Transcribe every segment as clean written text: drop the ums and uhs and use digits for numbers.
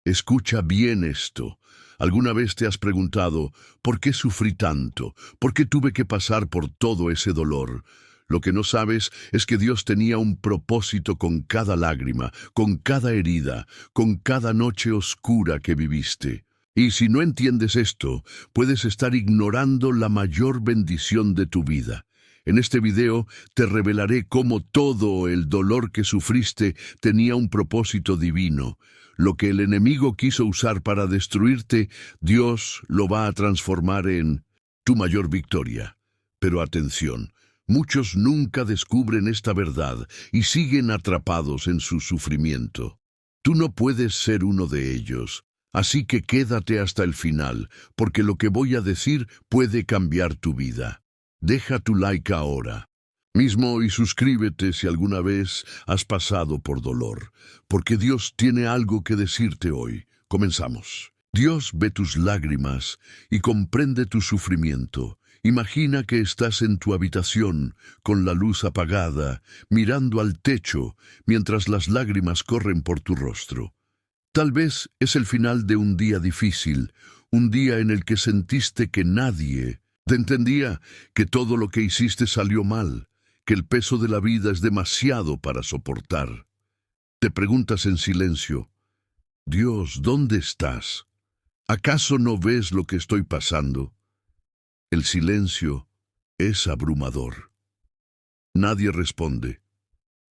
Escucha bien esto. ¿Alguna vez te has preguntado, ¿por qué sufrí tanto? ¿Por qué tuve que pasar por todo ese dolor? Lo que no sabes es que Dios tenía un propósito con cada lágrima, con cada herida, con cada noche oscura que viviste. Y si no entiendes esto, puedes estar ignorando la mayor bendición de tu vida. En este video te revelaré cómo todo el dolor que sufriste tenía un propósito divino. Lo que el enemigo quiso usar para destruirte, Dios lo va a transformar en tu mayor victoria. Pero atención, muchos nunca descubren esta verdad y siguen atrapados en su sufrimiento. Tú no puedes ser uno de ellos. Así que quédate hasta el final, porque lo que voy a decir puede cambiar tu vida. Deja tu like ahora mismo y suscríbete si alguna vez has pasado por dolor, porque Dios tiene algo que decirte hoy. Comenzamos. Dios ve tus lágrimas y comprende tu sufrimiento. Imagina que estás en tu habitación, con la luz apagada, mirando al techo, mientras las lágrimas corren por tu rostro. Tal vez es el final de un día difícil, un día en el que sentiste que nadie te entendía, que todo lo que hiciste salió mal, que el peso de la vida es demasiado para soportar. Te preguntas en silencio, Dios, ¿dónde estás? ¿Acaso no ves lo que estoy pasando? El silencio es abrumador. Nadie responde.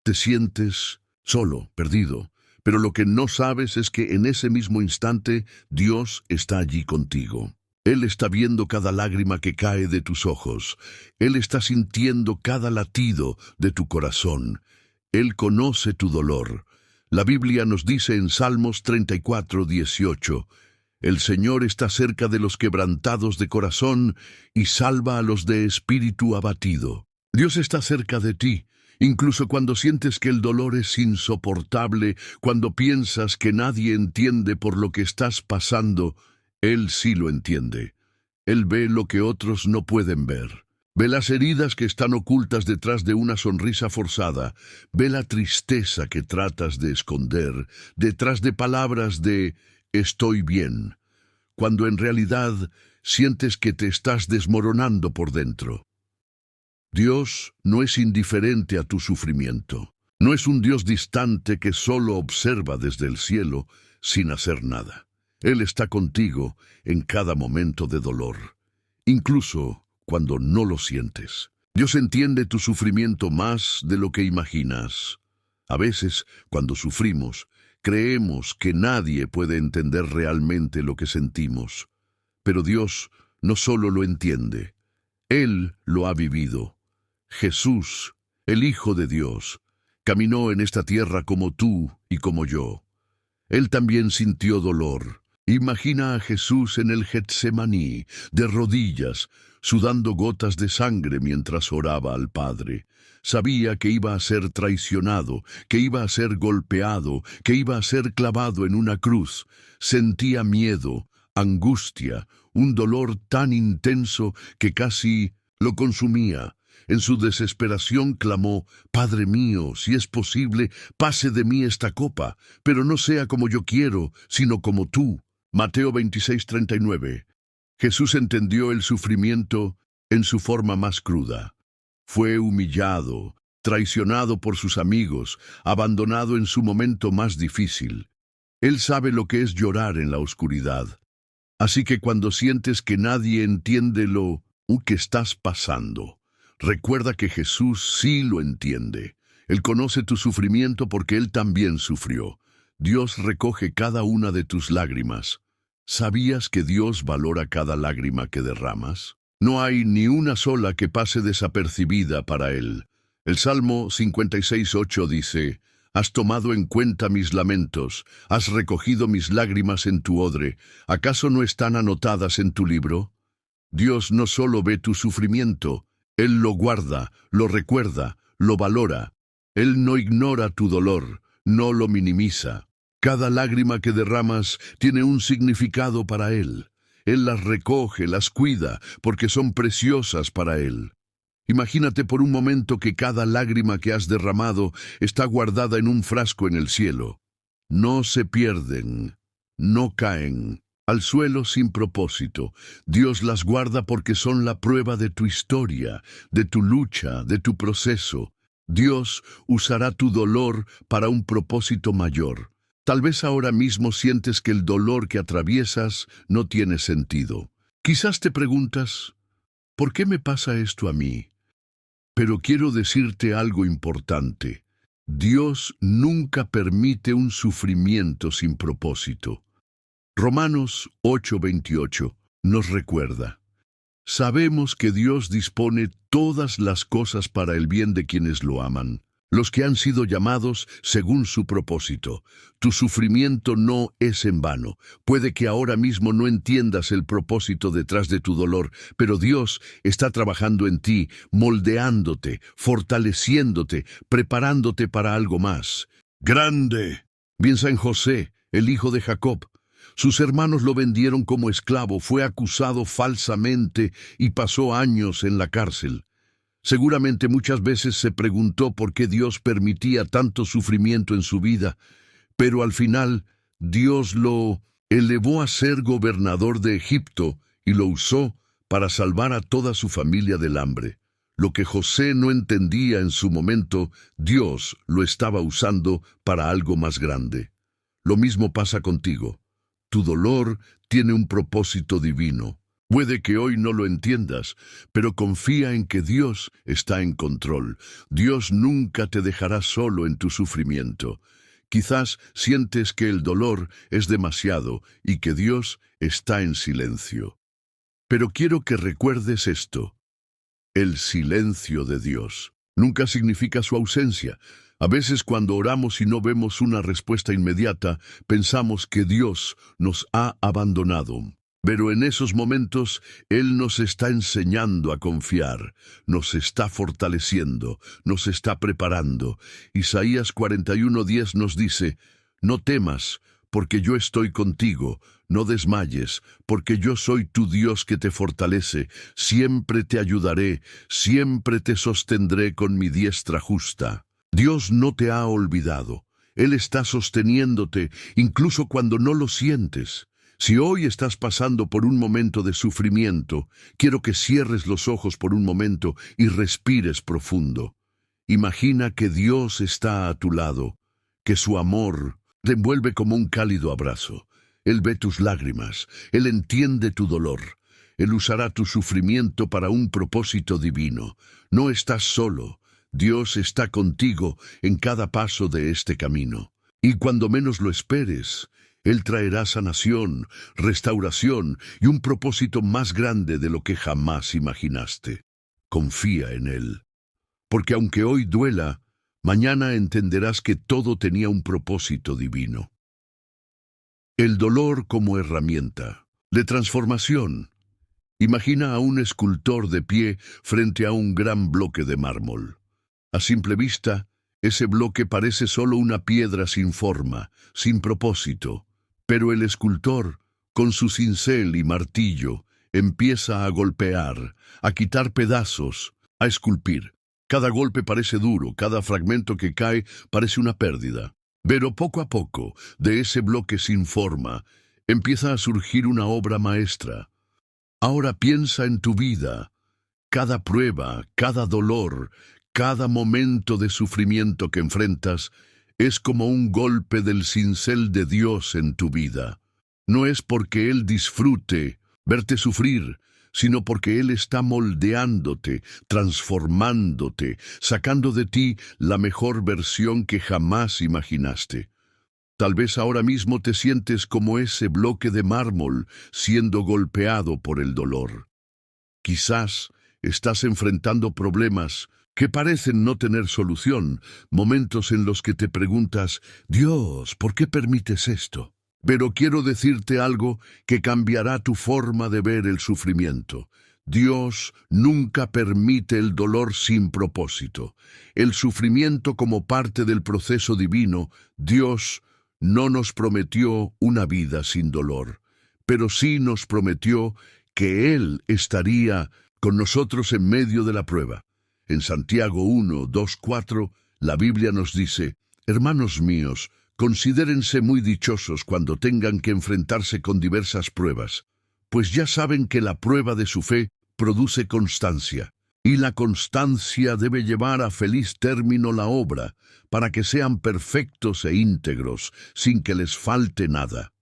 Te sientes solo, perdido. Pero lo que no sabes es que en ese mismo instante Dios está allí contigo. Él está viendo cada lágrima que cae de tus ojos. Él está sintiendo cada latido de tu corazón. Él conoce tu dolor. La Biblia nos dice en Salmos 34:18, el Señor está cerca de los quebrantados de corazón y salva a los de espíritu abatido. Dios está cerca de ti. Incluso cuando sientes que el dolor es insoportable, cuando piensas que nadie entiende por lo que estás pasando, Él sí lo entiende. Él ve lo que otros no pueden ver. Ve las heridas que están ocultas detrás de una sonrisa forzada. Ve la tristeza que tratas de esconder detrás de palabras de «estoy bien», cuando en realidad sientes que te estás desmoronando por dentro. Dios no es indiferente a tu sufrimiento. No es un Dios distante que solo observa desde el cielo sin hacer nada. Él está contigo en cada momento de dolor, incluso cuando no lo sientes. Dios entiende tu sufrimiento más de lo que imaginas. A veces, cuando sufrimos, creemos que nadie puede entender realmente lo que sentimos. Pero Dios no solo lo entiende, Él lo ha vivido. Jesús, el Hijo de Dios, caminó en esta tierra como tú y como yo. Él también sintió dolor. Imagina a Jesús en el Getsemaní, de rodillas, sudando gotas de sangre mientras oraba al Padre. Sabía que iba a ser traicionado, que iba a ser golpeado, que iba a ser clavado en una cruz. Sentía miedo, angustia, un dolor tan intenso que casi lo consumía. En su desesperación clamó, «Padre mío, si es posible, pase de mí esta copa, pero no sea como yo quiero, sino como tú». Mateo 26:39. Jesús entendió el sufrimiento en su forma más cruda. Fue humillado, traicionado por sus amigos, abandonado en su momento más difícil. Él sabe lo que es llorar en la oscuridad. Así que cuando sientes que nadie entiende lo que estás pasando, recuerda que Jesús sí lo entiende. Él conoce tu sufrimiento porque Él también sufrió. Dios recoge cada una de tus lágrimas. ¿Sabías que Dios valora cada lágrima que derramas? No hay ni una sola que pase desapercibida para Él. El Salmo 56:8 dice, «Has tomado en cuenta mis lamentos, has recogido mis lágrimas en tu odre. ¿Acaso no están anotadas en tu libro?» Dios no solo ve tu sufrimiento, Él lo guarda, lo recuerda, lo valora. Él no ignora tu dolor, no lo minimiza. Cada lágrima que derramas tiene un significado para Él. Él las recoge, las cuida, porque son preciosas para Él. Imagínate por un momento que cada lágrima que has derramado está guardada en un frasco en el cielo. No se pierden, no caen al suelo sin propósito. Dios las guarda porque son la prueba de tu historia, de tu lucha, de tu proceso. Dios usará tu dolor para un propósito mayor. Tal vez ahora mismo sientes que el dolor que atraviesas no tiene sentido. Quizás te preguntas, ¿por qué me pasa esto a mí? Pero quiero decirte algo importante. Dios nunca permite un sufrimiento sin propósito. Romanos 8:28 nos recuerda: sabemos que Dios dispone todas las cosas para el bien de quienes lo aman, los que han sido llamados según su propósito. Tu sufrimiento no es en vano. Puede que ahora mismo no entiendas el propósito detrás de tu dolor, pero Dios está trabajando en ti, moldeándote, fortaleciéndote, preparándote para algo más grande. Piensa en José, el hijo de Jacob. Sus hermanos lo vendieron como esclavo, fue acusado falsamente y pasó años en la cárcel. Seguramente muchas veces se preguntó por qué Dios permitía tanto sufrimiento en su vida, pero al final Dios lo elevó a ser gobernador de Egipto y lo usó para salvar a toda su familia del hambre. Lo que José no entendía en su momento, Dios lo estaba usando para algo más grande. Lo mismo pasa contigo. Tu dolor tiene un propósito divino. Puede que hoy no lo entiendas, pero confía en que Dios está en control. Dios nunca te dejará solo en tu sufrimiento. Quizás sientes que el dolor es demasiado y que Dios está en silencio. Pero quiero que recuerdes esto: el silencio de Dios nunca significa su ausencia. A veces cuando oramos y no vemos una respuesta inmediata, pensamos que Dios nos ha abandonado. Pero en esos momentos, Él nos está enseñando a confiar, nos está fortaleciendo, nos está preparando. Isaías 41:10 nos dice: no temas, porque yo estoy contigo, no desmayes, porque yo soy tu Dios que te fortalece, siempre te ayudaré, siempre te sostendré con mi diestra justa. Dios no te ha olvidado. Él está sosteniéndote, incluso cuando no lo sientes. Si hoy estás pasando por un momento de sufrimiento, quiero que cierres los ojos por un momento y respires profundo. Imagina que Dios está a tu lado, que su amor te envuelve como un cálido abrazo. Él ve tus lágrimas, Él entiende tu dolor. Él usará tu sufrimiento para un propósito divino. No estás solo. Dios está contigo en cada paso de este camino. Y cuando menos lo esperes, Él traerá sanación, restauración y un propósito más grande de lo que jamás imaginaste. Confía en Él. Porque aunque hoy duela, mañana entenderás que todo tenía un propósito divino. El dolor como herramienta de transformación. Imagina a un escultor de pie frente a un gran bloque de mármol. A simple vista, ese bloque parece solo una piedra sin forma, sin propósito. Pero el escultor, con su cincel y martillo, empieza a golpear, a quitar pedazos, a esculpir. Cada golpe parece duro, cada fragmento que cae parece una pérdida. Pero poco a poco, de ese bloque sin forma, empieza a surgir una obra maestra. Ahora piensa en tu vida. Cada prueba, cada dolor, cada momento de sufrimiento que enfrentas es como un golpe del cincel de Dios en tu vida. No es porque Él disfrute verte sufrir, sino porque Él está moldeándote, transformándote, sacando de ti la mejor versión que jamás imaginaste. Tal vez ahora mismo te sientes como ese bloque de mármol siendo golpeado por el dolor. Quizás estás enfrentando problemas que parecen no tener solución, momentos en los que te preguntas: Dios, ¿por qué permites esto? Pero quiero decirte algo que cambiará tu forma de ver el sufrimiento. Dios nunca permite el dolor sin propósito. El sufrimiento como parte del proceso divino. Dios no nos prometió una vida sin dolor, pero sí nos prometió que Él estaría con nosotros en medio de la prueba. En Santiago 1:2-4, la Biblia nos dice: hermanos míos, Considérense muy dichosos cuando tengan que enfrentarse con diversas pruebas, pues ya saben que la prueba de su fe produce constancia, y la constancia debe llevar a feliz término la obra, para que sean perfectos e íntegros, sin que les falte nada.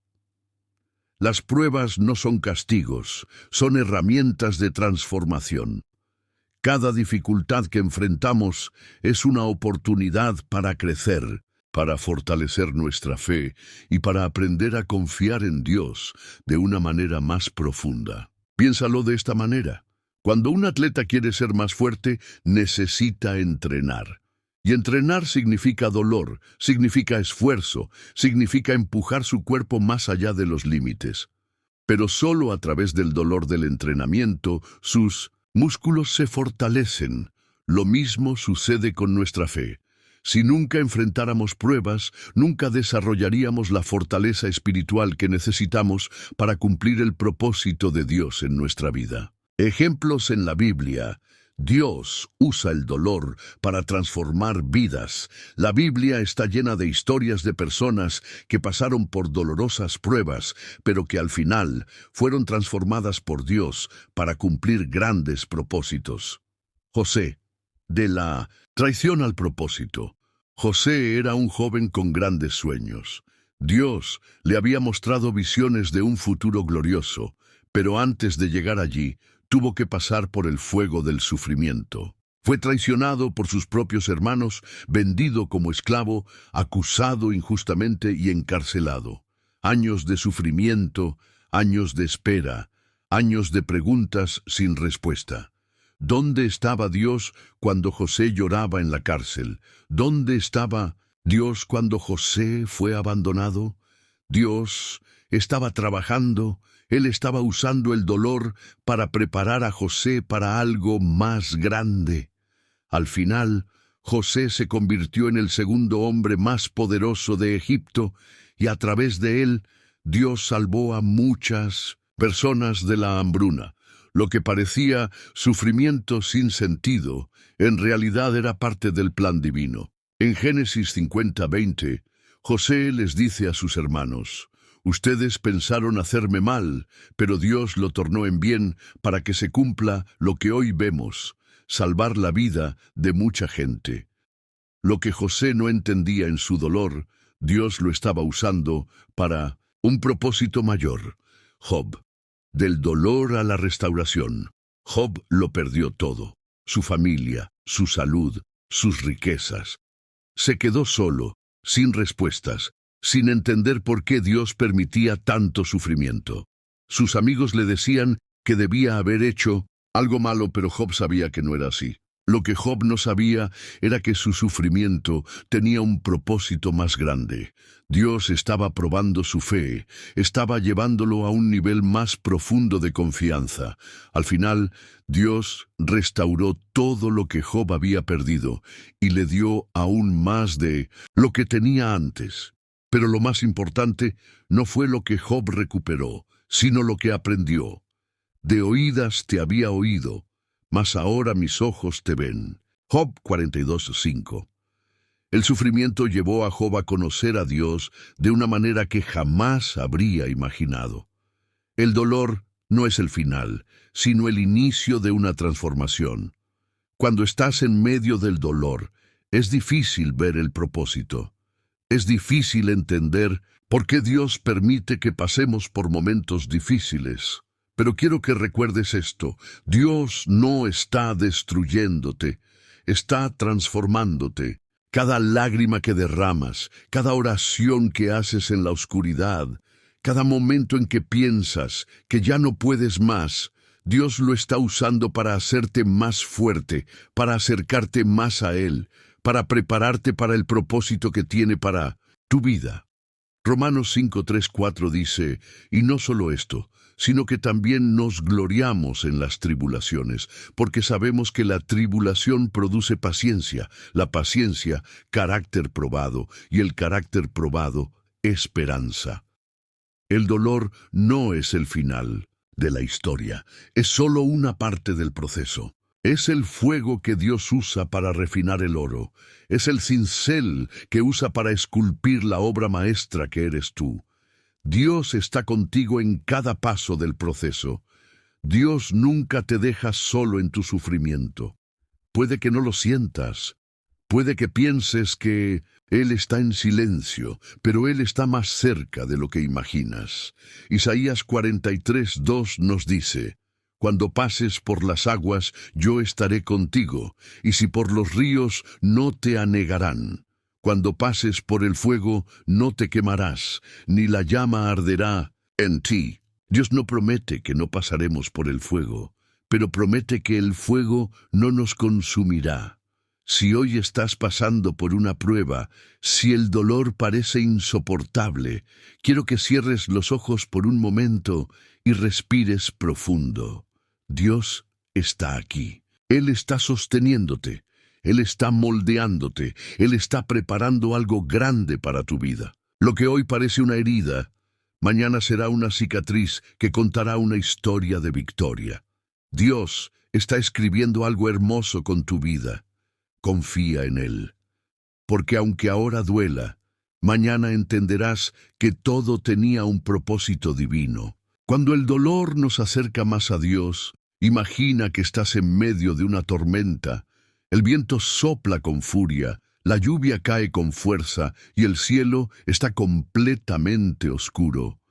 Las pruebas no son castigos, son herramientas de transformación. Cada dificultad que enfrentamos es una oportunidad para crecer, para fortalecer nuestra fe y para aprender a confiar en Dios de una manera más profunda. Piénsalo de esta manera. Cuando un atleta quiere ser más fuerte, necesita entrenar. Y entrenar significa dolor, significa esfuerzo, significa empujar su cuerpo más allá de los límites. Pero solo a través del dolor del entrenamiento, sus músculos se fortalecen. Lo mismo sucede con nuestra fe. Si nunca enfrentáramos pruebas, nunca desarrollaríamos la fortaleza espiritual que necesitamos para cumplir el propósito de Dios en nuestra vida. Ejemplos en la Biblia. Dios usa el dolor para transformar vidas. La Biblia está llena de historias de personas que pasaron por dolorosas pruebas, pero que al final fueron transformadas por Dios para cumplir grandes propósitos. José, de la traición al propósito. José era un joven con grandes sueños. Dios le había mostrado visiones de un futuro glorioso, pero antes de llegar allí, tuvo que pasar por el fuego del sufrimiento. Fue traicionado por sus propios hermanos, vendido como esclavo, acusado injustamente y encarcelado. Años de sufrimiento, años de espera, años de preguntas sin respuesta. ¿Dónde estaba Dios cuando José lloraba en la cárcel? ¿Dónde estaba Dios cuando José fue abandonado? Dios estaba trabajando. Él estaba usando el dolor para preparar a José para algo más grande. Al final, José se convirtió en el segundo hombre más poderoso de Egipto y a través de él, Dios salvó a muchas personas de la hambruna. Lo que parecía sufrimiento sin sentido, en realidad era parte del plan divino. En Génesis 50:20, José les dice a sus hermanos: «Ustedes pensaron hacerme mal, pero Dios lo tornó en bien para que se cumpla lo que hoy vemos, salvar la vida de mucha gente». Lo que José no entendía en su dolor, Dios lo estaba usando para un propósito mayor. Job. Del dolor a la restauración. Job lo perdió todo: su familia, su salud, sus riquezas. Se quedó solo, sin respuestas, sin entender por qué Dios permitía tanto sufrimiento. Sus amigos le decían que debía haber hecho algo malo, pero Job sabía que no era así. Lo que Job no sabía era que su sufrimiento tenía un propósito más grande. Dios estaba probando su fe, estaba llevándolo a un nivel más profundo de confianza. Al final, Dios restauró todo lo que Job había perdido y le dio aún más de lo que tenía antes. Pero lo más importante no fue lo que Job recuperó, sino lo que aprendió. De oídas te había oído, mas ahora mis ojos te ven. Job 42:5. El sufrimiento llevó a Job a conocer a Dios de una manera que jamás habría imaginado. El dolor no es el final, sino el inicio de una transformación. Cuando estás en medio del dolor, es difícil ver el propósito. Es difícil entender por qué Dios permite que pasemos por momentos difíciles. Pero quiero que recuerdes esto: Dios no está destruyéndote, está transformándote. Cada lágrima que derramas, cada oración que haces en la oscuridad, cada momento en que piensas que ya no puedes más, Dios lo está usando para hacerte más fuerte, para acercarte más a Él, para prepararte para el propósito que tiene para tu vida. Romanos 5:3-4 dice: «Y no solo esto, sino que también nos gloriamos en las tribulaciones, porque sabemos que la tribulación produce paciencia, la paciencia, carácter probado, y el carácter probado, esperanza». El dolor no es el final de la historia, es solo una parte del proceso. Es el fuego que Dios usa para refinar el oro. Es el cincel que usa para esculpir la obra maestra que eres tú. Dios está contigo en cada paso del proceso. Dios nunca te deja solo en tu sufrimiento. Puede que no lo sientas. Puede que pienses que Él está en silencio, pero Él está más cerca de lo que imaginas. Isaías 43:2 nos dice: Cuando pases por las aguas, yo estaré contigo, y si por los ríos, no te anegarán. Cuando pases por el fuego, no te quemarás, ni la llama arderá en ti. Dios no promete que no pasaremos por el fuego, pero promete que el fuego no nos consumirá. Si hoy estás pasando por una prueba, si el dolor parece insoportable, quiero que cierres los ojos por un momento y respires profundo. Dios está aquí. Él está sosteniéndote. Él está moldeándote. Él está preparando algo grande para tu vida. Lo que hoy parece una herida, mañana será una cicatriz que contará una historia de victoria. Dios está escribiendo algo hermoso con tu vida. Confía en Él, porque aunque ahora duela, mañana entenderás que todo tenía un propósito divino. Cuando el dolor nos acerca más a Dios, imagina que estás en medio de una tormenta. El viento sopla con furia, la lluvia cae con fuerza y el cielo está completamente oscuro.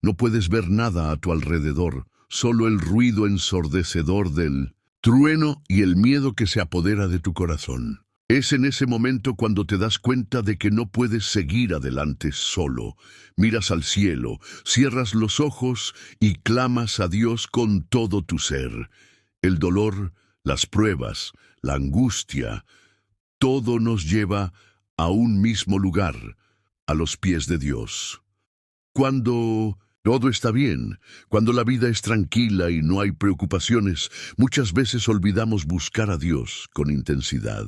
No puedes ver nada a tu alrededor, solo el ruido ensordecedor del trueno y el miedo que se apodera de tu corazón. Es en ese momento cuando te das cuenta de que no puedes seguir adelante solo. Miras al cielo, cierras los ojos y clamas a Dios con todo tu ser. El dolor, las pruebas, la angustia, todo nos lleva a un mismo lugar, a los pies de Dios. Cuando todo está bien, cuando la vida es tranquila y no hay preocupaciones, muchas veces olvidamos buscar a Dios con intensidad.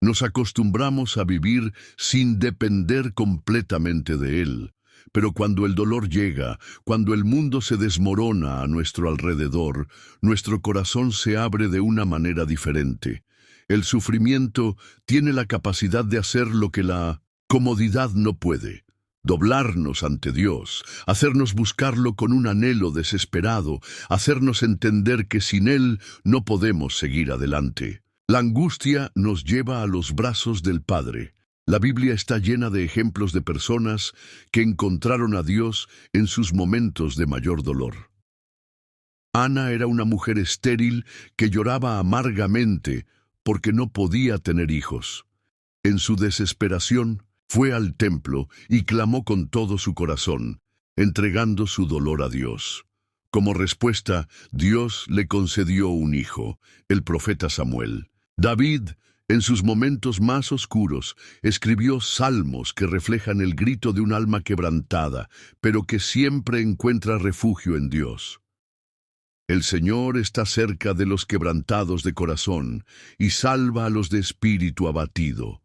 Nos acostumbramos a vivir sin depender completamente de Él. Pero cuando el dolor llega, cuando el mundo se desmorona a nuestro alrededor, nuestro corazón se abre de una manera diferente. El sufrimiento tiene la capacidad de hacer lo que la comodidad no puede. Doblarnos ante Dios, hacernos buscarlo con un anhelo desesperado, hacernos entender que sin Él no podemos seguir adelante. La angustia nos lleva a los brazos del Padre. La Biblia está llena de ejemplos de personas que encontraron a Dios en sus momentos de mayor dolor. Ana era una mujer estéril que lloraba amargamente porque no podía tener hijos. En su desesperación, fue al templo y clamó con todo su corazón, entregando su dolor a Dios. Como respuesta, Dios le concedió un hijo, el profeta Samuel. David, en sus momentos más oscuros, escribió salmos que reflejan el grito de un alma quebrantada, pero que siempre encuentra refugio en Dios. El Señor está cerca de los quebrantados de corazón y salva a los de espíritu abatido.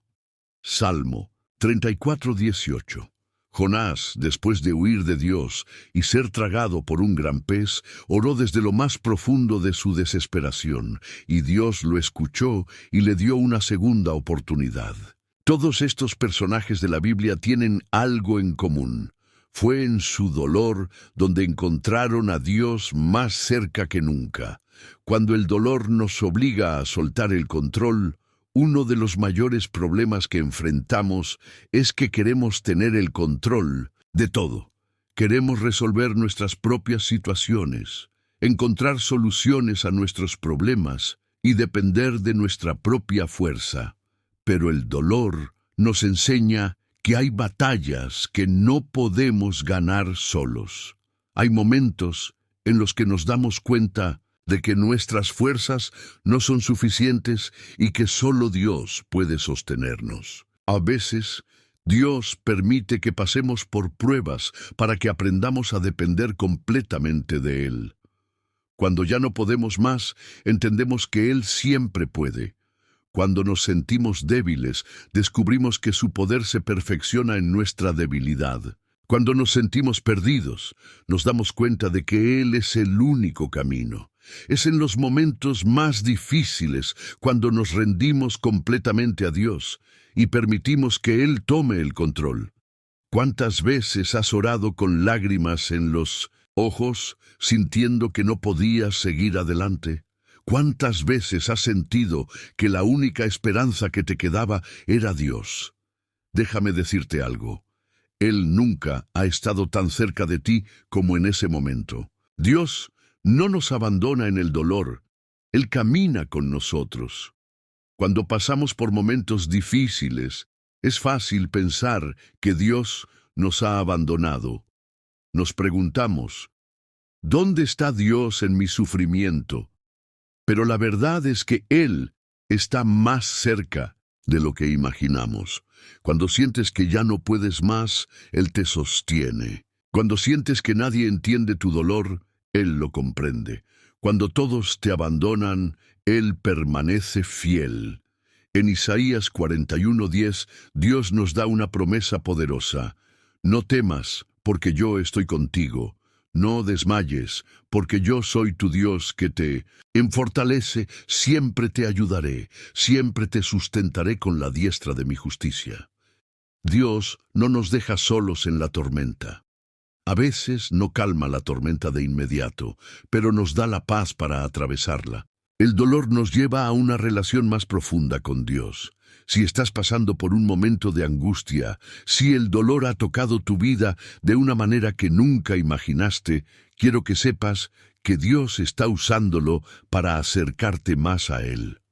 Salmo 34:18. Jonás, después de huir de Dios y ser tragado por un gran pez, oró desde lo más profundo de su desesperación, y Dios lo escuchó y le dio una segunda oportunidad. Todos estos personajes de la Biblia tienen algo en común. Fue en su dolor donde encontraron a Dios más cerca que nunca. Cuando el dolor nos obliga a soltar el control, uno de los mayores problemas que enfrentamos es que queremos tener el control de todo. Queremos resolver nuestras propias situaciones, encontrar soluciones a nuestros problemas y depender de nuestra propia fuerza. Pero el dolor nos enseña que hay batallas que no podemos ganar solos. Hay momentos en los que nos damos cuenta de que nuestras fuerzas no son suficientes y que solo Dios puede sostenernos. A veces, Dios permite que pasemos por pruebas para que aprendamos a depender completamente de Él. Cuando ya no podemos más, entendemos que Él siempre puede. Cuando nos sentimos débiles, descubrimos que su poder se perfecciona en nuestra debilidad. Cuando nos sentimos perdidos, nos damos cuenta de que Él es el único camino. Es en los momentos más difíciles cuando nos rendimos completamente a Dios y permitimos que Él tome el control. ¿Cuántas veces has orado con lágrimas en los ojos, sintiendo que no podías seguir adelante? ¿Cuántas veces has sentido que la única esperanza que te quedaba era Dios? Déjame decirte algo. Él nunca ha estado tan cerca de ti como en ese momento. Dios no nos abandona en el dolor. Él camina con nosotros. Cuando pasamos por momentos difíciles, es fácil pensar que Dios nos ha abandonado. Nos preguntamos, ¿dónde está Dios en mi sufrimiento? Pero la verdad es que Él está más cerca de lo que imaginamos. Cuando sientes que ya no puedes más, Él te sostiene. Cuando sientes que nadie entiende tu dolor, Él lo comprende. Cuando todos te abandonan, Él permanece fiel. En Isaías 41:10, Dios nos da una promesa poderosa. No temas, porque yo estoy contigo. No desmayes, porque yo soy tu Dios que te fortalece, siempre te ayudaré, siempre te sustentaré con la diestra de mi justicia. Dios no nos deja solos en la tormenta. A veces no calma la tormenta de inmediato, pero nos da la paz para atravesarla. El dolor nos lleva a una relación más profunda con Dios. Si estás pasando por un momento de angustia, si el dolor ha tocado tu vida de una manera que nunca imaginaste, quiero que sepas que Dios está usándolo para acercarte más a Él.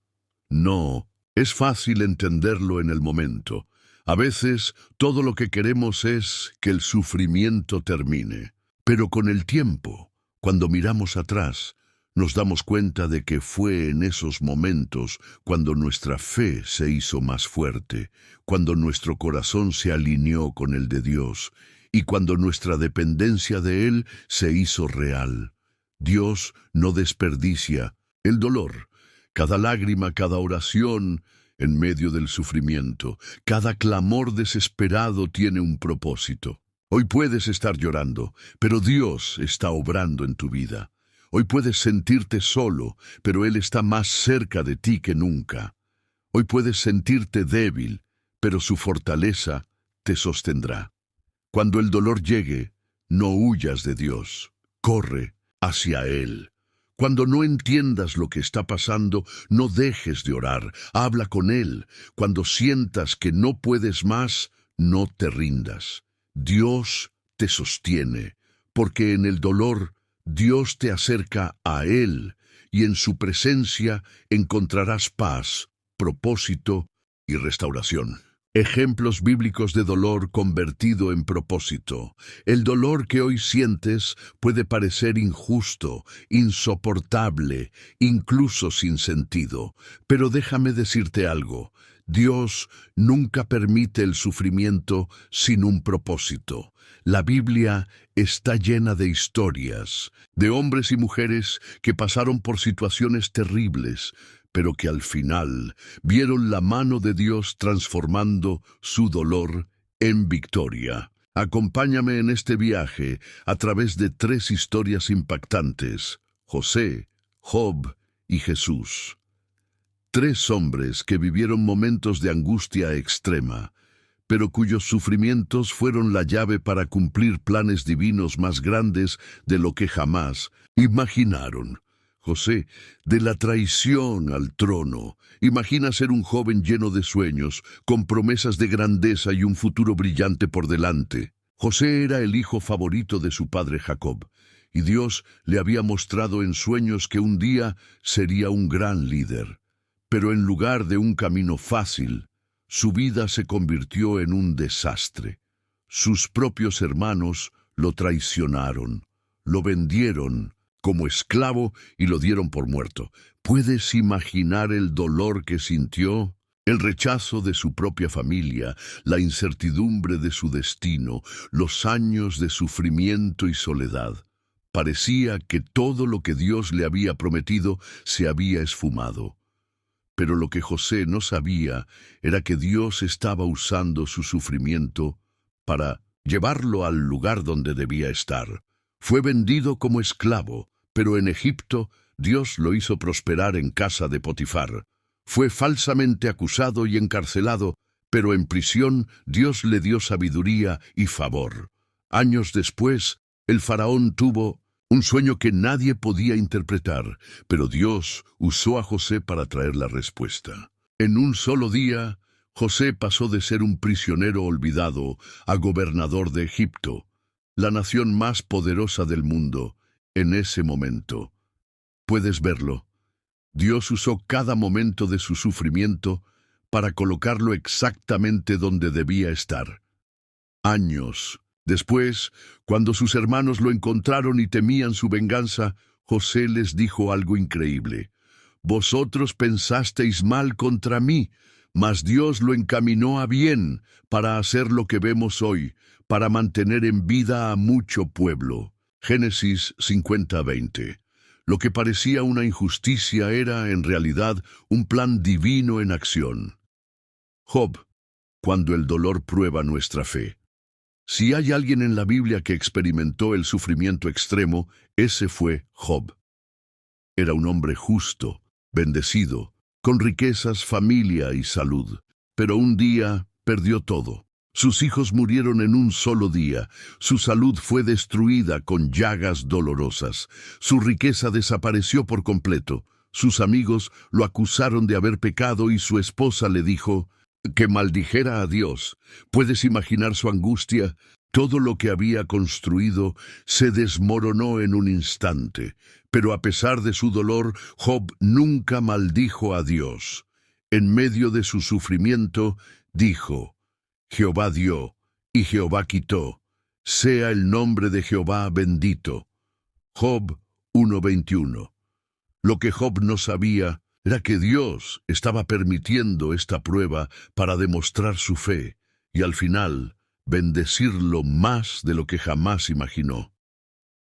No, es fácil entenderlo en el momento. A veces, todo lo que queremos es que el sufrimiento termine. Pero con el tiempo, cuando miramos atrás, nos damos cuenta de que fue en esos momentos cuando nuestra fe se hizo más fuerte, cuando nuestro corazón se alineó con el de Dios y cuando nuestra dependencia de Él se hizo real. Dios no desperdicia el dolor. Cada lágrima, cada oración en medio del sufrimiento, cada clamor desesperado tiene un propósito. Hoy puedes estar llorando, pero Dios está obrando en tu vida. Hoy puedes sentirte solo, pero Él está más cerca de ti que nunca. Hoy puedes sentirte débil, pero su fortaleza te sostendrá. Cuando el dolor llegue, no huyas de Dios, corre hacia Él. Cuando no entiendas lo que está pasando, no dejes de orar, habla con Él. Cuando sientas que no puedes más, no te rindas. Dios te sostiene, porque en el dolor Dios te acerca a Él y en su presencia encontrarás paz, propósito y restauración. Ejemplos bíblicos de dolor convertido en propósito. El dolor que hoy sientes puede parecer injusto, insoportable, incluso sin sentido. Pero déjame decirte algo. Dios nunca permite el sufrimiento sin un propósito. La Biblia está llena de historias, de hombres y mujeres que pasaron por situaciones terribles, pero que al final vieron la mano de Dios transformando su dolor en victoria. Acompáñame en este viaje a través de 3 historias impactantes: José, Job y Jesús. 3 hombres que vivieron momentos de angustia extrema, pero cuyos sufrimientos fueron la llave para cumplir planes divinos más grandes de lo que jamás imaginaron. José, de la traición al trono, imagina ser un joven lleno de sueños, con promesas de grandeza y un futuro brillante por delante. José era el hijo favorito de su padre Jacob, y Dios le había mostrado en sueños que un día sería un gran líder. Pero en lugar de un camino fácil, su vida se convirtió en un desastre. Sus propios hermanos lo traicionaron, lo vendieron como esclavo y lo dieron por muerto. ¿Puedes imaginar el dolor que sintió? El rechazo de su propia familia, la incertidumbre de su destino, los años de sufrimiento y soledad. Parecía que todo lo que Dios le había prometido se había esfumado. Pero lo que José no sabía era que Dios estaba usando su sufrimiento para llevarlo al lugar donde debía estar. Fue vendido como esclavo, pero en Egipto Dios lo hizo prosperar en casa de Potifar. Fue falsamente acusado y encarcelado, pero en prisión Dios le dio sabiduría y favor. Años después, el faraón tuvo un sueño que nadie podía interpretar, pero Dios usó a José para traer la respuesta. En un solo día, José pasó de ser un prisionero olvidado a gobernador de Egipto, la nación más poderosa del mundo, en ese momento. Puedes verlo. Dios usó cada momento de su sufrimiento para colocarlo exactamente donde debía estar. Años después, cuando sus hermanos lo encontraron y temían su venganza, José les dijo algo increíble. Vosotros pensasteis mal contra mí, mas Dios lo encaminó a bien para hacer lo que vemos hoy, para mantener en vida a mucho pueblo. Génesis 50:20. Lo que parecía una injusticia era, en realidad, un plan divino en acción. Job, cuando el dolor prueba nuestra fe. Si hay alguien en la Biblia que experimentó el sufrimiento extremo, ese fue Job. Era un hombre justo, bendecido, con riquezas, familia y salud. Pero un día perdió todo. Sus hijos murieron en un solo día. Su salud fue destruida con llagas dolorosas. Su riqueza desapareció por completo. Sus amigos lo acusaron de haber pecado y su esposa le dijo que maldijera a Dios. ¿Puedes imaginar su angustia? Todo lo que había construido se desmoronó en un instante. Pero a pesar de su dolor, Job nunca maldijo a Dios. En medio de su sufrimiento, dijo: Jehová dio, y Jehová quitó. Sea el nombre de Jehová bendito. Job 1:21. Lo que Job no sabía era que Dios estaba permitiendo esta prueba para demostrar su fe y al final bendecirlo más de lo que jamás imaginó.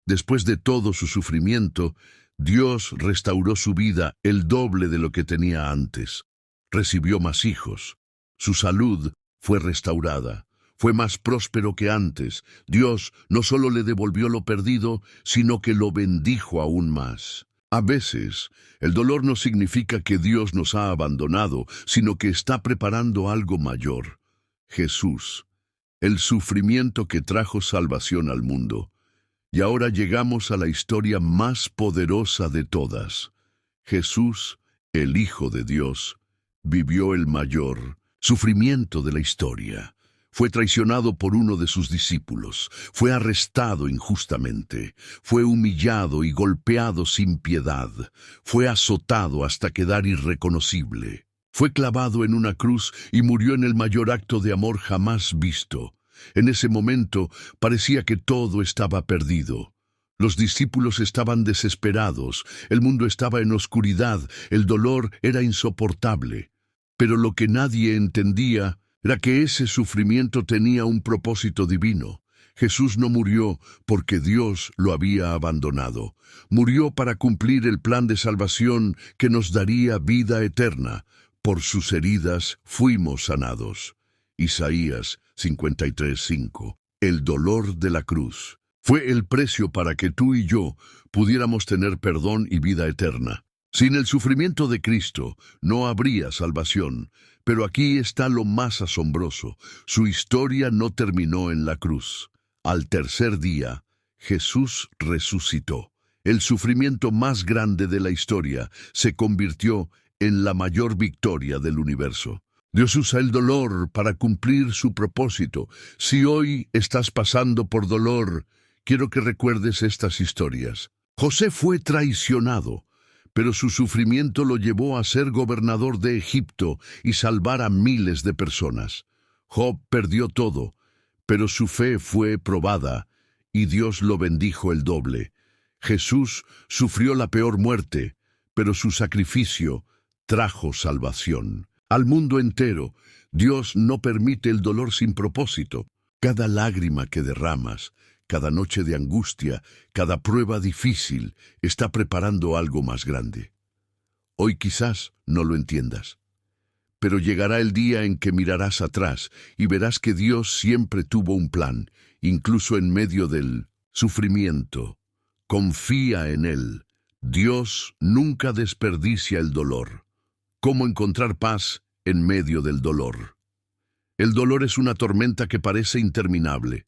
Después de todo su sufrimiento, Dios restauró su vida el doble de lo que tenía antes. Recibió más hijos. Su salud fue restaurada. Fue más próspero que antes. Dios no solo le devolvió lo perdido, sino que lo bendijo aún más. A veces, el dolor no significa que Dios nos ha abandonado, sino que está preparando algo mayor. Jesús, el sufrimiento que trajo salvación al mundo. Y ahora llegamos a la historia más poderosa de todas. Jesús, el Hijo de Dios, vivió el mayor sufrimiento de la historia. Fue traicionado por uno de sus discípulos, fue arrestado injustamente, fue humillado y golpeado sin piedad, fue azotado hasta quedar irreconocible. Fue clavado en una cruz y murió en el mayor acto de amor jamás visto. En ese momento parecía que todo estaba perdido. Los discípulos estaban desesperados, el mundo estaba en oscuridad, el dolor era insoportable. Pero lo que nadie entendía era que ese sufrimiento tenía un propósito divino. Jesús no murió porque Dios lo había abandonado. Murió para cumplir el plan de salvación que nos daría vida eterna. Por sus heridas fuimos sanados. Isaías 53:5. El dolor de la cruz fue el precio para que tú y yo pudiéramos tener perdón y vida eterna. Sin el sufrimiento de Cristo no habría salvación. Pero aquí está lo más asombroso. Su historia no terminó en la cruz. Al tercer día, Jesús resucitó. El sufrimiento más grande de la historia se convirtió en la mayor victoria del universo. Dios usa el dolor para cumplir su propósito. Si hoy estás pasando por dolor, quiero que recuerdes estas historias. José fue traicionado, pero su sufrimiento lo llevó a ser gobernador de Egipto y salvar a miles de personas. Job perdió todo, pero su fe fue probada y Dios lo bendijo el doble. Jesús sufrió la peor muerte, pero su sacrificio trajo salvación. Al mundo entero, Dios no permite el dolor sin propósito. Cada lágrima que derramas, cada noche de angustia, cada prueba difícil, está preparando algo más grande. Hoy quizás no lo entiendas, pero llegará el día en que mirarás atrás y verás que Dios siempre tuvo un plan, incluso en medio del sufrimiento. Confía en Él. Dios nunca desperdicia el dolor. ¿Cómo encontrar paz en medio del dolor? El dolor es una tormenta que parece interminable.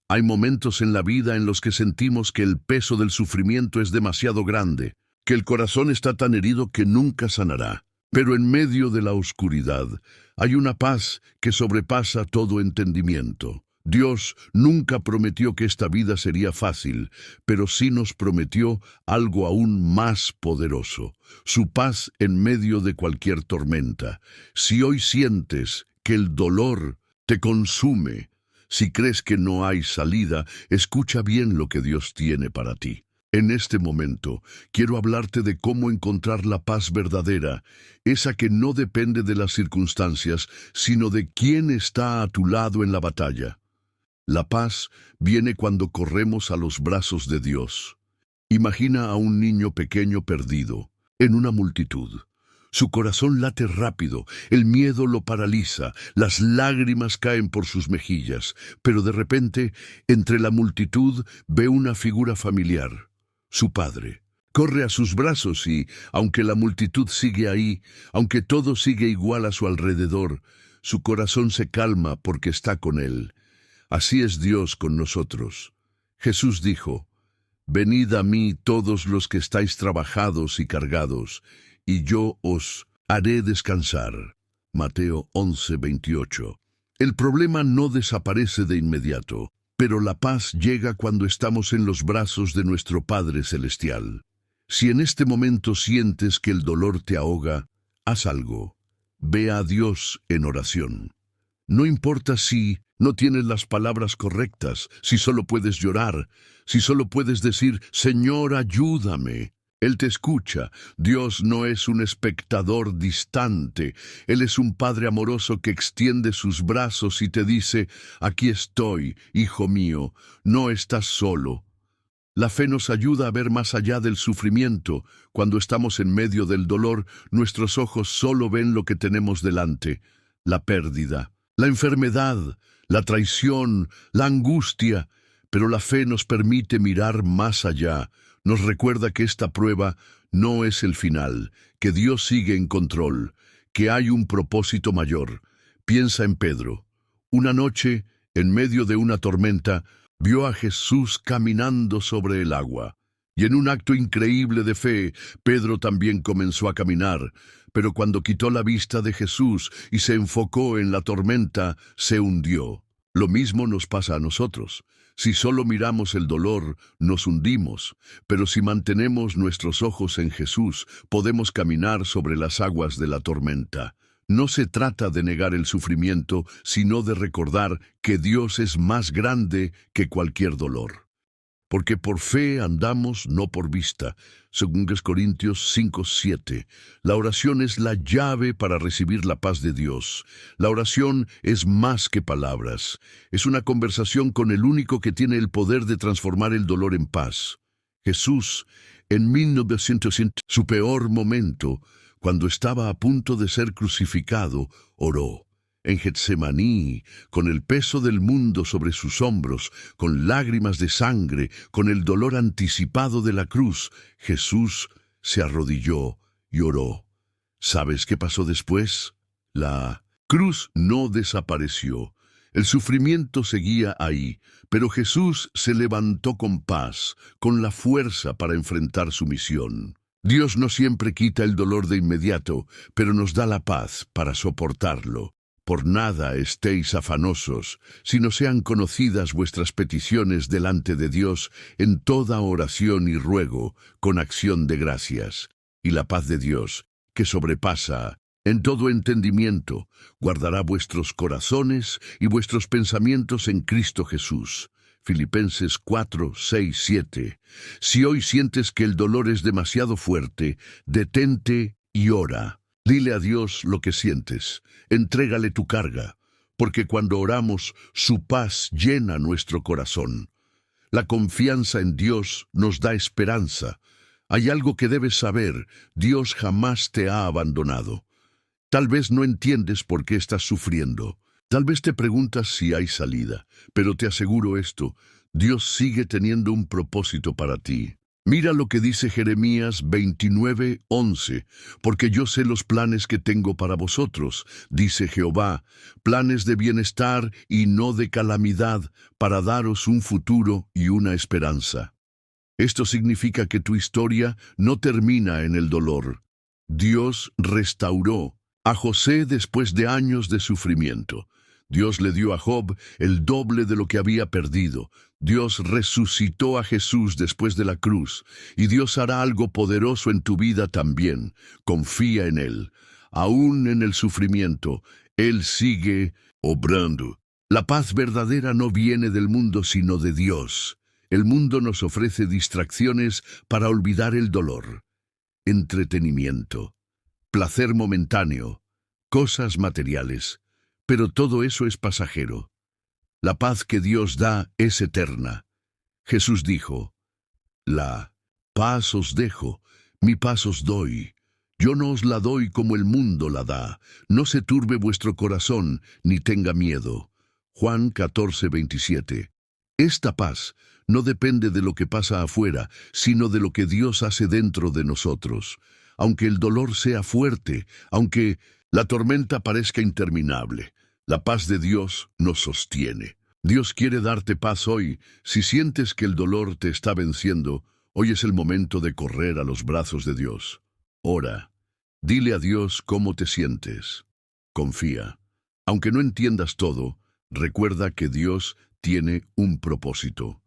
Hay momentos en la vida en los que sentimos que el peso del sufrimiento es demasiado grande, que el corazón está tan herido que nunca sanará. Pero en medio de la oscuridad hay una paz que sobrepasa todo entendimiento. Dios nunca prometió que esta vida sería fácil, pero sí nos prometió algo aún más poderoso, su paz en medio de cualquier tormenta. Si hoy sientes que el dolor te consume, si crees que no hay salida, escucha bien lo que Dios tiene para ti. En este momento, quiero hablarte de cómo encontrar la paz verdadera, esa que no depende de las circunstancias, sino de quién está a tu lado en la batalla. La paz viene cuando corremos a los brazos de Dios. Imagina a un niño pequeño perdido, en una multitud. Su corazón late rápido, el miedo lo paraliza, las lágrimas caen por sus mejillas, pero de repente, entre la multitud, ve una figura familiar, su padre. Corre a sus brazos y, aunque la multitud sigue ahí, aunque todo sigue igual a su alrededor, su corazón se calma porque está con él. Así es Dios con nosotros. Jesús dijo: «Venid a mí todos los que estáis trabajados y cargados, y yo os haré descansar». Mateo 11:28. El problema no desaparece de inmediato, pero la paz llega cuando estamos en los brazos de nuestro Padre Celestial. Si en este momento sientes que el dolor te ahoga, haz algo. Ve a Dios en oración. No importa si no tienes las palabras correctas, si solo puedes llorar, si solo puedes decir: «Señor, ayúdame». Él te escucha. Dios no es un espectador distante. Él es un Padre amoroso que extiende sus brazos y te dice: «Aquí estoy, hijo mío, no estás solo». La fe nos ayuda a ver más allá del sufrimiento. Cuando estamos en medio del dolor, nuestros ojos solo ven lo que tenemos delante: la pérdida, la enfermedad, la traición, la angustia. Pero la fe nos permite mirar más allá. Nos recuerda que esta prueba no es el final, que Dios sigue en control, que hay un propósito mayor. Piensa en Pedro. Una noche, en medio de una tormenta, vio a Jesús caminando sobre el agua. Y en un acto increíble de fe, Pedro también comenzó a caminar. Pero cuando quitó la vista de Jesús y se enfocó en la tormenta, se hundió. Lo mismo nos pasa a nosotros. Si solo miramos el dolor, nos hundimos, pero si mantenemos nuestros ojos en Jesús, podemos caminar sobre las aguas de la tormenta. No se trata de negar el sufrimiento, sino de recordar que Dios es más grande que cualquier dolor. Porque por fe andamos, no por vista. 2 Corintios 5:7. La oración es la llave para recibir la paz de Dios. La oración es más que palabras. Es una conversación con el único que tiene el poder de transformar el dolor en paz. Jesús, en 1900, su peor momento, cuando estaba a punto de ser crucificado, oró. En Getsemaní, con el peso del mundo sobre sus hombros, con lágrimas de sangre, con el dolor anticipado de la cruz, Jesús se arrodilló y oró. ¿Sabes qué pasó después? La cruz no desapareció. El sufrimiento seguía ahí, pero Jesús se levantó con paz, con la fuerza para enfrentar su misión. Dios no siempre quita el dolor de inmediato, pero nos da la paz para soportarlo. Por nada estéis afanosos, sino sean conocidas vuestras peticiones delante de Dios en toda oración y ruego, con acción de gracias. Y la paz de Dios, que sobrepasa en todo entendimiento, guardará vuestros corazones y vuestros pensamientos en Cristo Jesús. Filipenses 4:6-7. Si hoy sientes que el dolor es demasiado fuerte, detente y ora. Dile a Dios lo que sientes, entrégale tu carga, porque cuando oramos, su paz llena nuestro corazón. La confianza en Dios nos da esperanza. Hay algo que debes saber: Dios jamás te ha abandonado. Tal vez no entiendes por qué estás sufriendo. Tal vez te preguntas si hay salida, pero te aseguro esto: Dios sigue teniendo un propósito para ti. Mira lo que dice Jeremías 29:11, porque yo sé los planes que tengo para vosotros, dice Jehová, planes de bienestar y no de calamidad, para daros un futuro y una esperanza. Esto significa que tu historia no termina en el dolor. Dios restauró a José después de años de sufrimiento. Dios le dio a Job el doble de lo que había perdido. Dios resucitó a Jesús después de la cruz, y Dios hará algo poderoso en tu vida también. Confía en Él. Aún en el sufrimiento, Él sigue obrando. La paz verdadera no viene del mundo, sino de Dios. El mundo nos ofrece distracciones para olvidar el dolor, entretenimiento, placer momentáneo, cosas materiales. Pero todo eso es pasajero. La paz que Dios da es eterna. Jesús dijo, la paz os dejo, mi paz os doy. Yo no os la doy como el mundo la da. No se turbe vuestro corazón, ni tenga miedo. Juan 14:27. Esta paz no depende de lo que pasa afuera, sino de lo que Dios hace dentro de nosotros. Aunque el dolor sea fuerte, aunque la tormenta parezca interminable, la paz de Dios nos sostiene. Dios quiere darte paz hoy. Si sientes que el dolor te está venciendo, hoy es el momento de correr a los brazos de Dios. Ora. Dile a Dios cómo te sientes. Confía. Aunque no entiendas todo, recuerda que Dios tiene un propósito.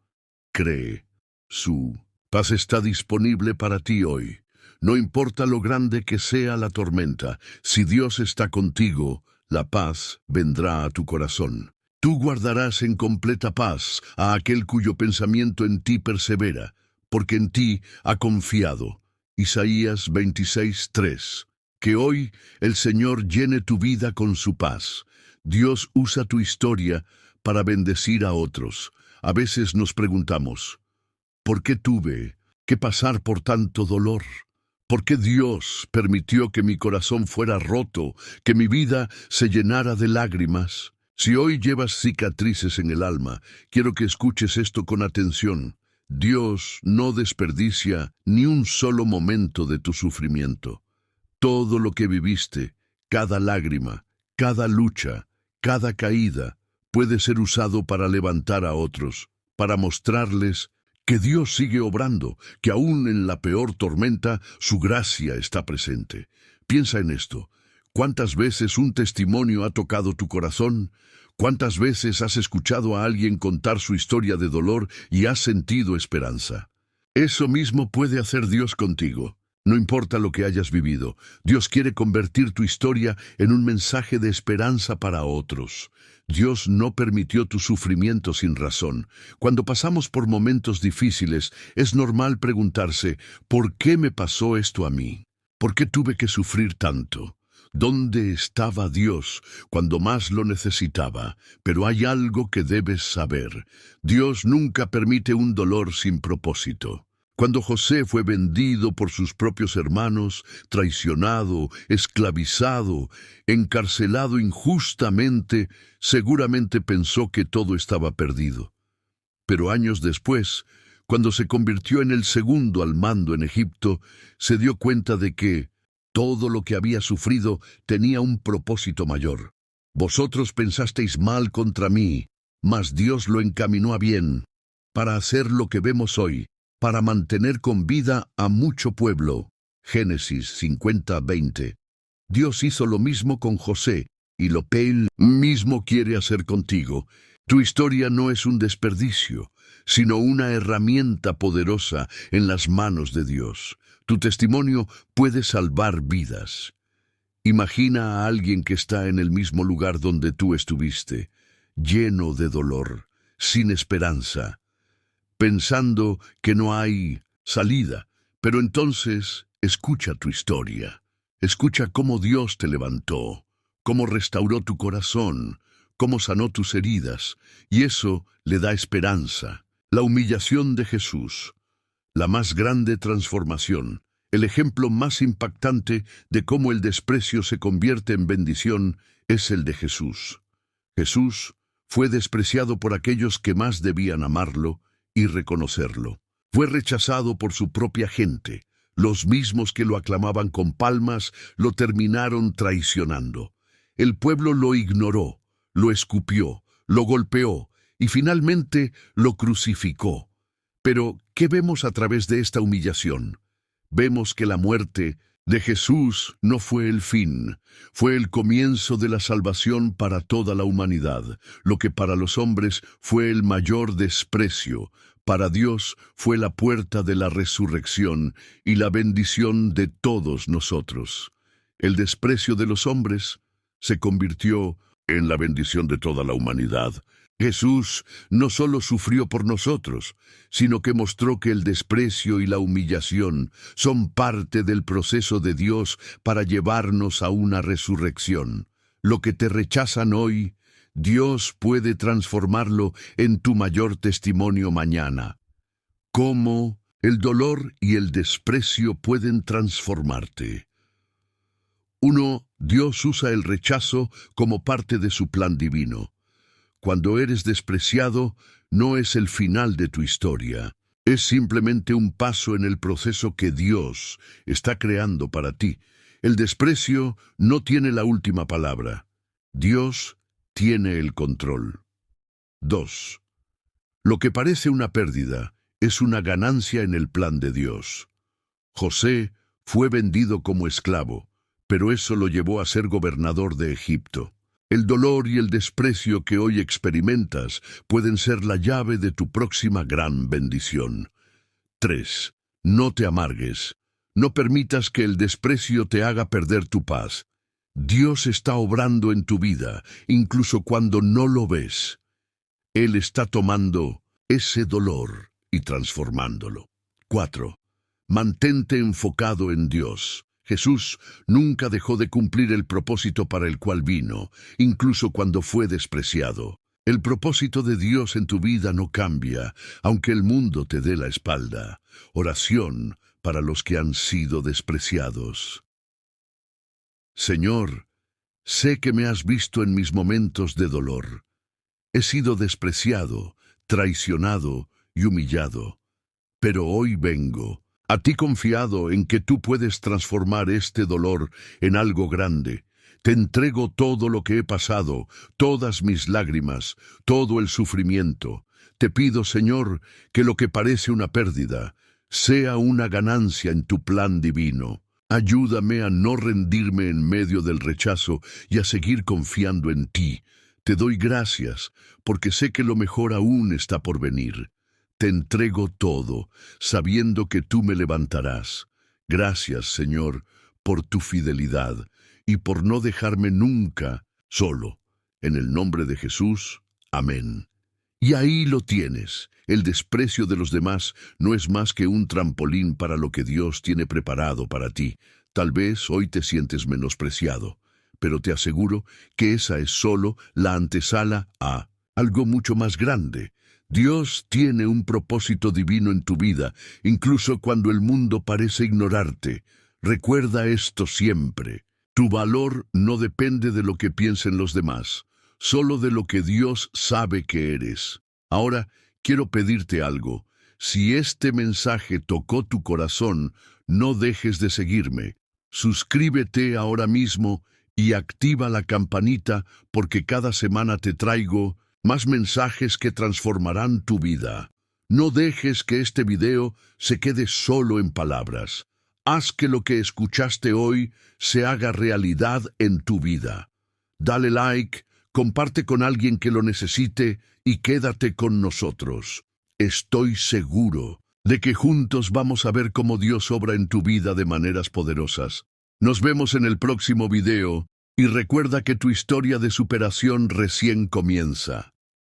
Cree. Su paz está disponible para ti hoy. No importa lo grande que sea la tormenta, si Dios está contigo, la paz vendrá a tu corazón. Tú guardarás en completa paz a aquel cuyo pensamiento en ti persevera, porque en ti ha confiado. Isaías 26:3. Que hoy el Señor llene tu vida con su paz. Dios usa tu historia para bendecir a otros. A veces nos preguntamos, ¿por qué tuve que pasar por tanto dolor? ¿Por qué Dios permitió que mi corazón fuera roto, que mi vida se llenara de lágrimas? Si hoy llevas cicatrices en el alma, quiero que escuches esto con atención. Dios no desperdicia ni un solo momento de tu sufrimiento. Todo lo que viviste, cada lágrima, cada lucha, cada caída, puede ser usado para levantar a otros, para mostrarles que Dios sigue obrando, que aún en la peor tormenta su gracia está presente. Piensa en esto. ¿Cuántas veces un testimonio ha tocado tu corazón? ¿Cuántas veces has escuchado a alguien contar su historia de dolor y has sentido esperanza? Eso mismo puede hacer Dios contigo. No importa lo que hayas vivido, Dios quiere convertir tu historia en un mensaje de esperanza para otros. Dios no permitió tu sufrimiento sin razón. Cuando pasamos por momentos difíciles, es normal preguntarse, ¿por qué me pasó esto a mí? ¿Por qué tuve que sufrir tanto? ¿Dónde estaba Dios cuando más lo necesitaba? Pero hay algo que debes saber. Dios nunca permite un dolor sin propósito. Cuando José fue vendido por sus propios hermanos, traicionado, esclavizado, encarcelado injustamente, seguramente pensó que todo estaba perdido. Pero años después, cuando se convirtió en el segundo al mando en Egipto, se dio cuenta de que todo lo que había sufrido tenía un propósito mayor. Vosotros pensasteis mal contra mí, mas Dios lo encaminó a bien, para hacer lo que vemos hoy, para mantener con vida a mucho pueblo. Génesis 50:20. Dios hizo lo mismo con José, y lo que Él mismo quiere hacer contigo. Tu historia no es un desperdicio, sino una herramienta poderosa en las manos de Dios. Tu testimonio puede salvar vidas. Imagina a alguien que está en el mismo lugar donde tú estuviste, lleno de dolor, sin esperanza, pensando que no hay salida. Pero entonces, escucha tu historia. Escucha cómo Dios te levantó, cómo restauró tu corazón, cómo sanó tus heridas, y eso le da esperanza. La humillación de Jesús, la más grande transformación, el ejemplo más impactante de cómo el desprecio se convierte en bendición, es el de Jesús. Jesús fue despreciado por aquellos que más debían amarlo y reconocerlo. Fue rechazado por su propia gente. Los mismos que lo aclamaban con palmas lo terminaron traicionando. El pueblo lo ignoró, lo escupió, lo golpeó y finalmente lo crucificó. Pero, ¿qué vemos a través de esta humillación? Vemos que la muerte de Jesús no fue el fin, fue el comienzo de la salvación para toda la humanidad. Lo que para los hombres fue el mayor desprecio, para Dios fue la puerta de la resurrección y la bendición de todos nosotros. El desprecio de los hombres se convirtió en la bendición de toda la humanidad. Jesús no solo sufrió por nosotros, sino que mostró que el desprecio y la humillación son parte del proceso de Dios para llevarnos a una resurrección. Lo que te rechazan hoy, Dios puede transformarlo en tu mayor testimonio mañana. ¿Cómo el dolor y el desprecio pueden transformarte? 1. Dios usa el rechazo como parte de su plan divino. Cuando eres despreciado, no es el final de tu historia. Es simplemente un paso en el proceso que Dios está creando para ti. El desprecio no tiene la última palabra. Dios tiene el control. 2. Lo que parece una pérdida es una ganancia en el plan de Dios. José fue vendido como esclavo, pero eso lo llevó a ser gobernador de Egipto. El dolor y el desprecio que hoy experimentas pueden ser la llave de tu próxima gran bendición. 3. No te amargues. No permitas que el desprecio te haga perder tu paz. Dios está obrando en tu vida, incluso cuando no lo ves. Él está tomando ese dolor y transformándolo. 4. Mantente enfocado en Dios. Jesús nunca dejó de cumplir el propósito para el cual vino, incluso cuando fue despreciado. El propósito de Dios en tu vida no cambia, aunque el mundo te dé la espalda. Oración para los que han sido despreciados. Señor, sé que me has visto en mis momentos de dolor. He sido despreciado, traicionado y humillado. Pero hoy vengo a ti confiado en que tú puedes transformar este dolor en algo grande. Te entrego todo lo que he pasado, todas mis lágrimas, todo el sufrimiento. Te pido, Señor, que lo que parece una pérdida sea una ganancia en tu plan divino. Ayúdame a no rendirme en medio del rechazo y a seguir confiando en ti. Te doy gracias, porque sé que lo mejor aún está por venir. Te entrego todo, sabiendo que tú me levantarás. Gracias, Señor, por tu fidelidad y por no dejarme nunca solo. En el nombre de Jesús, amén. Y ahí lo tienes. El desprecio de los demás no es más que un trampolín para lo que Dios tiene preparado para ti. Tal vez hoy te sientes menospreciado, pero te aseguro que esa es solo la antesala a algo mucho más grande. Dios tiene un propósito divino en tu vida, incluso cuando el mundo parece ignorarte. Recuerda esto siempre. Tu valor no depende de lo que piensen los demás, solo de lo que Dios sabe que eres. Ahora, quiero pedirte algo. Si este mensaje tocó tu corazón, no dejes de seguirme. Suscríbete ahora mismo y activa la campanita porque cada semana te traigo más mensajes que transformarán tu vida. No dejes que este video se quede solo en palabras. Haz que lo que escuchaste hoy se haga realidad en tu vida. Dale like, comparte con alguien que lo necesite y quédate con nosotros. Estoy seguro de que juntos vamos a ver cómo Dios obra en tu vida de maneras poderosas. Nos vemos en el próximo video y recuerda que tu historia de superación recién comienza.